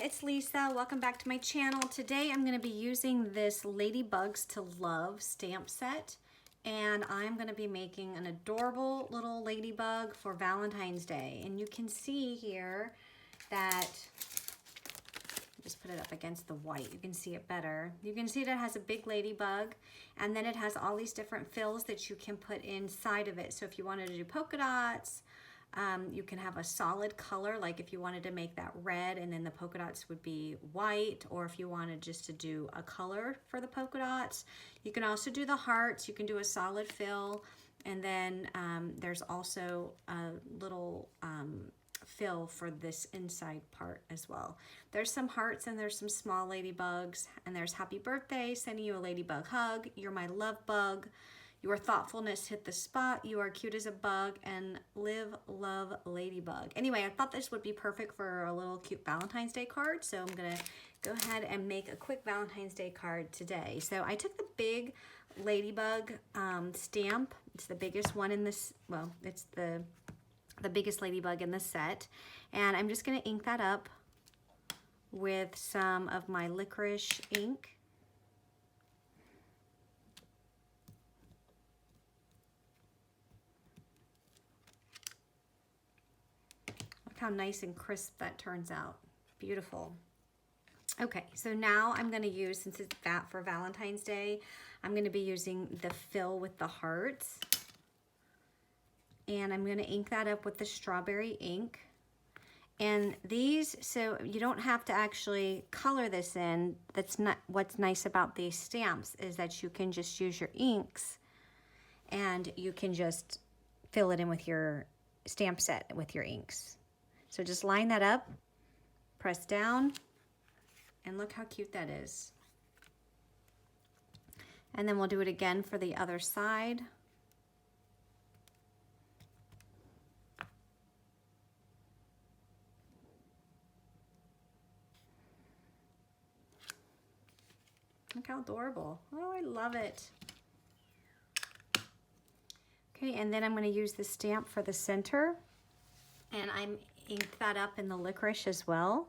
it's Lisa. Welcome back to my channel. Today I'm going to be using this Ladybugs to Love stamp set, and I'm going to be making an adorable little ladybug for Valentine's Day. And you can see here that, just put it up against the white, you can see it better. You can see that it has a big ladybug, and then it has all these different fills that you can put inside of it. So if you wanted to do polka dots, you can have a solid color, like if you wanted to make that red and then the polka dots would be white, or if you wanted just to do a color for the polka dots. You can also do the hearts, you can do a solid fill, and then there's also a little fill for this inside part as well. There's some hearts and there's some small ladybugs, and there's happy birthday, sending you a ladybug hug, you're my love bug. Your thoughtfulness hit the spot. You are cute as a bug, and live, love, ladybug. Anyway, I thought this would be perfect for a little cute Valentine's Day card. So I'm gonna go ahead and make a quick Valentine's Day card today. So I took the big ladybug stamp. It's the biggest one in this, well, it's the biggest ladybug in the set. And I'm just gonna ink that up with some of my licorice ink. How nice and crisp that turns out. Beautiful. Okay, so now I'm going to use, since it's for Valentine's Day, I'm going to be using the fill with the hearts. And I'm going to ink that up with the strawberry ink. And these, so you don't have to actually color this in. That's not what's nice about these stamps, is that you can just use your inks and you can just fill it in with your stamp set with your inks. So just line that up, press down, and look how cute that is. And then we'll do it again for the other side. Look how adorable. Oh, I love it. Okay, and then I'm going to use the stamp for the center, and I'm ink that up in the licorice as well.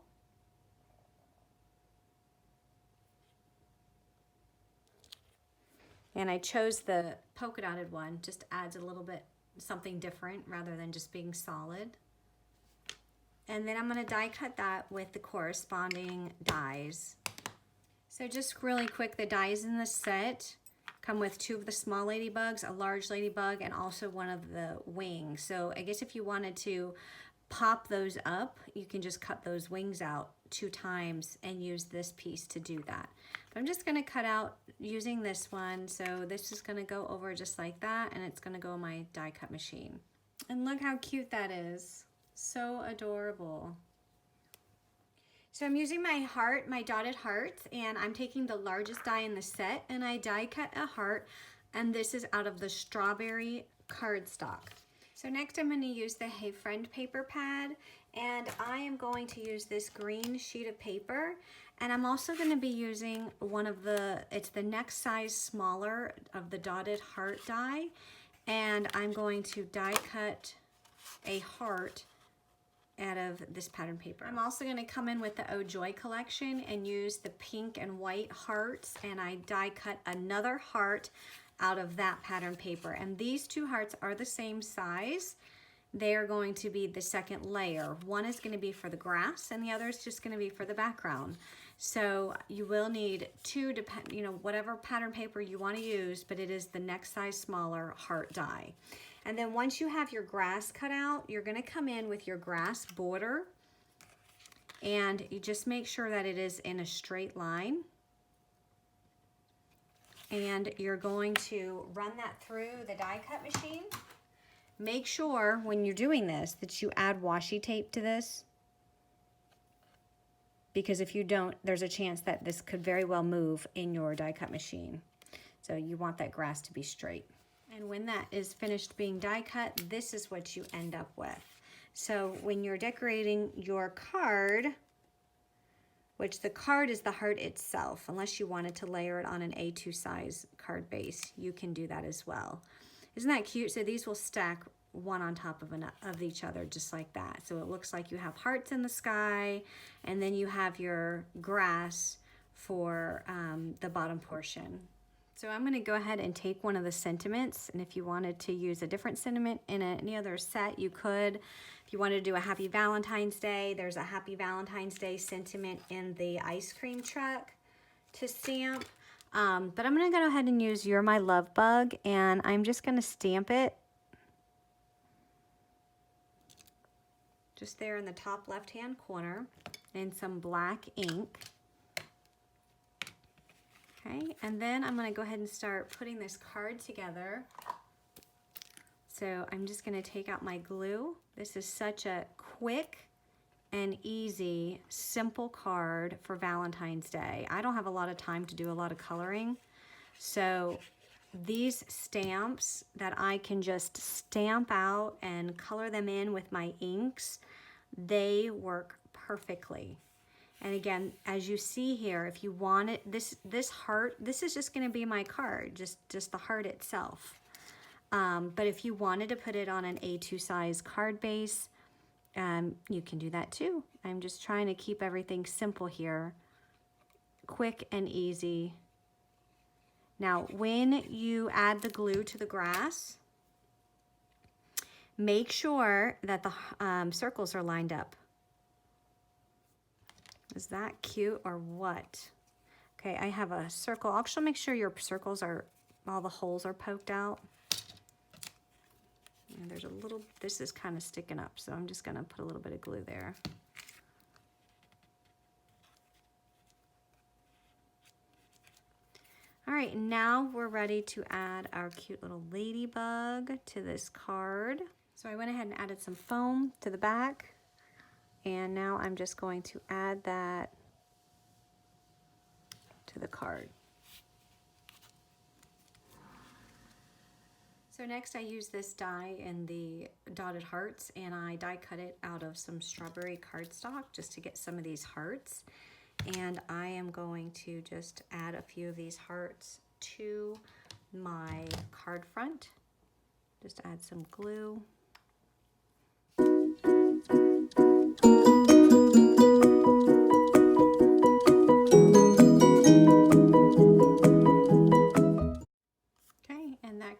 And I chose the polka dotted one, just adds a little bit something different rather than just being solid. And then I'm going to die cut that with the corresponding dies. So just really quick, the dies in the set come with 2 of the small ladybugs, a large ladybug, and also one of the wings. So I guess if you wanted to pop those up, you can just cut those wings out 2 times and use this piece to do that. But I'm just going to cut out using this one. So this is going to go over just like that, and it's going to go in my die cut machine. And look how cute that is. So adorable. So I'm using my heart, my dotted hearts, and I'm taking the largest die in the set, and I die cut a heart, and this is out of the strawberry cardstock. So next I'm going to use the Hey Friend paper pad, and I am going to use this green sheet of paper, and I'm also going to be using one of the, it's the next size smaller of the dotted heart die, and I'm going to die cut a heart out of this pattern paper. I'm also going to come in with the Oh Joy collection and use the pink and white hearts, and I die cut another heart out of that pattern paper. And these 2 hearts are the same size. They are going to be the second layer. One is going to be for the grass, and the other is just going to be for the background. So you will need 2, you know, whatever pattern paper you want to use, but it is the next size smaller heart die. And then once you have your grass cut out, you're going to come in with your grass border, and you just make sure that it is in a straight line. And you're going to run that through the die cut machine. Make sure when you're doing this that you add washi tape to this, because if you don't, there's a chance that this could very well move in your die cut machine. So you want that grass to be straight. And when that is finished being die cut, this is what you end up with. So when you're decorating your card, which the card is the heart itself, unless you wanted to layer it on an A2 size card base, you can do that as well. Isn't that cute? So these will stack one on top of each other, just like that. So it looks like you have hearts in the sky, and then you have your grass for the bottom portion. So I'm going to go ahead and take one of the sentiments, and if you wanted to use a different sentiment in any other set, you could. If you wanted to do a Happy Valentine's Day, there's a Happy Valentine's Day sentiment in the ice cream truck to stamp. But I'm going to go ahead and use You're My Love Bug, and I'm just going to stamp it just there in the top left-hand corner in some black ink. Okay, and then I'm going to go ahead and start putting this card together. So I'm just going to take out my glue. This is such a quick and easy, simple card for Valentine's Day. I don't have a lot of time to do a lot of coloring, so these stamps that I can just stamp out and color them in with my inks, they work perfectly. And again, as you see here, if you want it, this heart, this is just going to be my card, just the heart itself. But if you wanted to put it on an A2 size card base, you can do that too. I'm just trying to keep everything simple here, quick and easy. Now, when you add the glue to the grass, make sure that the circles are lined up. Is that cute or what? Okay, I have a circle. I'll actually make sure your circles are, all the holes are poked out. And there's a little, this is kind of sticking up, so I'm just gonna put a little bit of glue there. All right, now we're ready to add our cute little ladybug to this card. So I went ahead and added some foam to the back. And now I'm just going to add that to the card. So next I use this die in the dotted hearts, and I die cut it out of some strawberry cardstock just to get some of these hearts. And I am going to just add a few of these hearts to my card front. Just add some glue.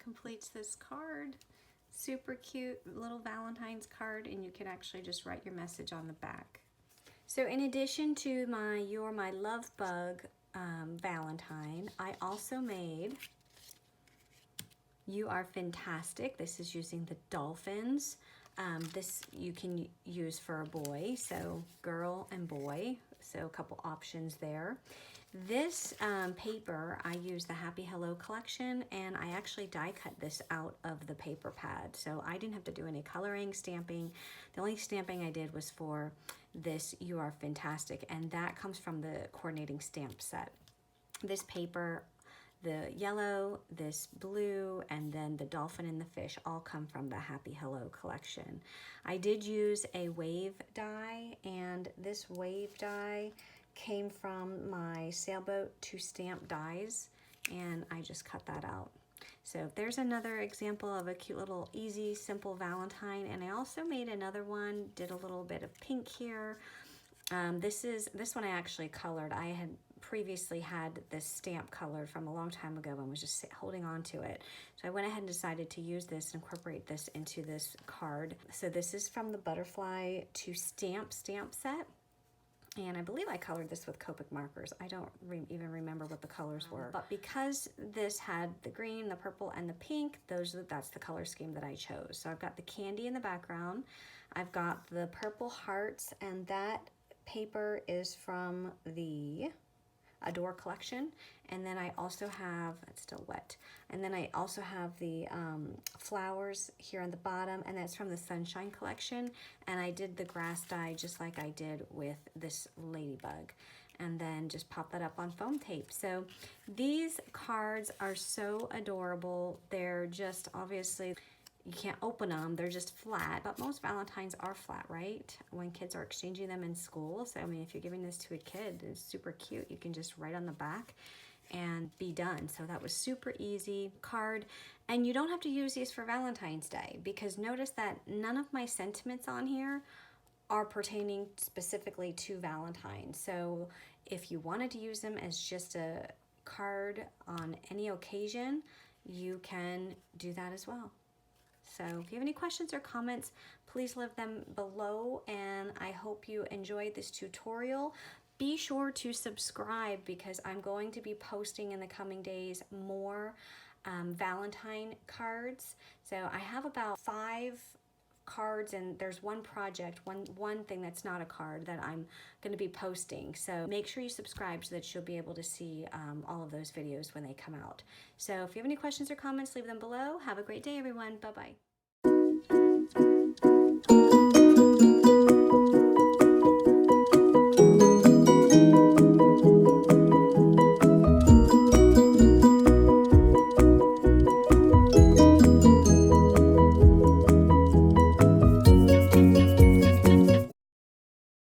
Completes this card. Super cute little Valentine's card, and you can actually just write your message on the back. So in addition to my You're My Love Bug Valentine, I also made You Are Fantastic. This is using the dolphins. This you can use for a boy, so girl and boy, so a couple options there. This paper, I use the Happy Hello collection, and I actually die cut this out of the paper pad. So I didn't have to do any coloring, stamping. The only stamping I did was for this You Are Fantastic, and that comes from the coordinating stamp set. This paper, the yellow, this blue, and then the dolphin and the fish all come from the Happy Hello collection. I did use a wave die, and this wave die came from my sailboat to stamp dies, and I just cut that out. So there's another example of a cute little easy simple Valentine, and I also made another one, did a little bit of pink here. This one I actually colored. I had previously had this stamp colored from a long time ago and was just holding on to it. So I went ahead and decided to use this and incorporate this into this card. So this is from the Butterfly to Stamp set. And I believe I colored this with Copic markers. I don't even remember what the colors were. But because this had the green, the purple, and the pink, that's the color scheme that I chose. So I've got the candy in the background. I've got the purple hearts, and that paper is from the Adore collection. And then I also have, it's still wet, and then I also have the flowers here on the bottom, and that's from the Sunshine collection. And I did the grass die just like I did with this ladybug, and then just pop that up on foam tape. So these cards are so adorable. They're just, obviously, you can't open them, they're just flat, but most Valentines are flat, right? When kids are exchanging them in school. So I mean, if you're giving this to a kid, it's super cute. You can just write on the back. and be done. So that was super easy card. And you don't have to use these for Valentine's Day, because notice that none of my sentiments on here are pertaining specifically to Valentine. So if you wanted to use them as just a card on any occasion, you can do that as well. So if you have any questions or comments, please leave them below, and I hope you enjoyed this tutorial. Be sure to subscribe, because I'm going to be posting in the coming days more Valentine cards. So I have about 5 cards, and there's one project, one thing that's not a card that I'm going to be posting. So make sure you subscribe so that you'll be able to see all of those videos when they come out. So if you have any questions or comments, leave them below. Have a great day, everyone. Bye-bye.